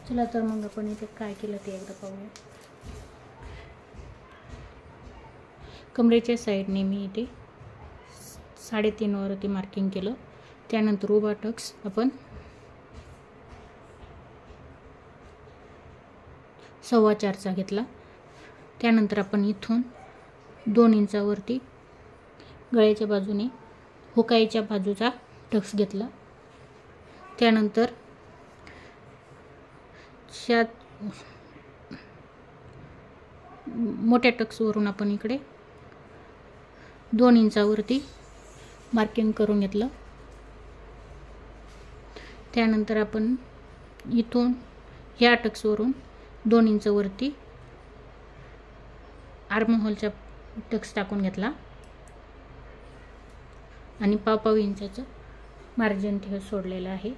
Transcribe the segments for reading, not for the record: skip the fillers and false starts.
चला तर मग आपण इथे काय केलं ते एकदा पाहूया. कमरेच्या साईडने मी इथे 3.5 वरती मार्किंग केलं. त्यानंतर उभा टक्स आपण 4.25 घेतला. त्यानंतर आपण इथून 2 इंचावरती गळ्याच्या बाजूने हुकाईच्या बाजूचा टक्स घेतला. त्यानंतर मोठ्या टक्सवरून आपण इकडे 2 इंचावरती मार्किंग करून घेतलं. त्यानंतर आपण इथून ह्या टक्सवरून 2 इंचावरती आर्महोलचा टक्स टाकून घेतला आणि 5 इंचाचं मार्जिन ठेव सोडलेलं आहे.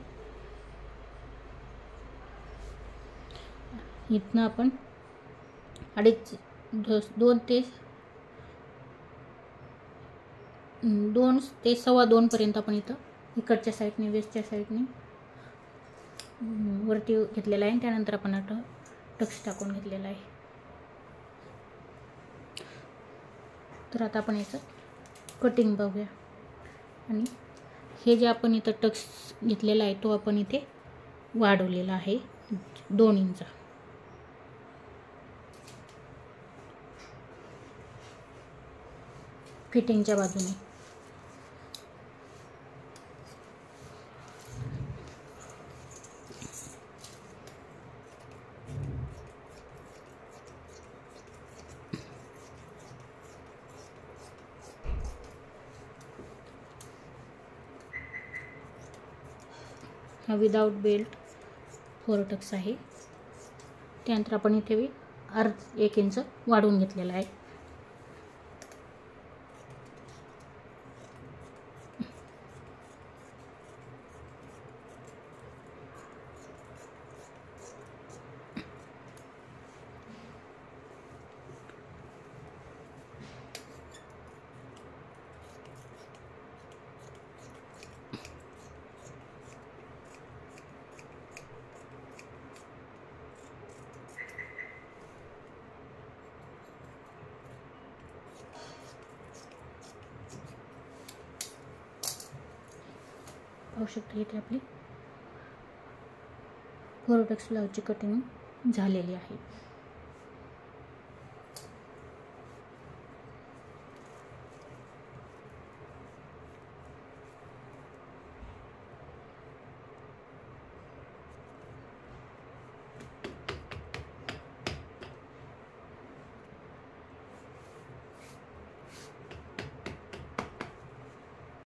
इथनं आपण 2 ते 2.25 पर्यंत आपण इथं इकडच्या साईडने वेस्टच्या साईडने वरती घेतलेला आहे. त्यानंतर आपण आता टक्स टाकून घेतलेला आहे. तर आता आपण याचं कटिंग बघूया. आणि हे जे आपण इथं टक्स घेतलेला आहे तो आपण इथे वाढवलेला आहे 2 इंच. फिटिंगच्या बाजूने हा विदाउट बेल्ट 4 टक्स आहे. त्यानंतर आपण इथे 1 इंच वाढवून घेतलेला आहे. पाहू शकता इथे आपली 4 टक्स ब्लाउजची कटिंग झालेली आहे.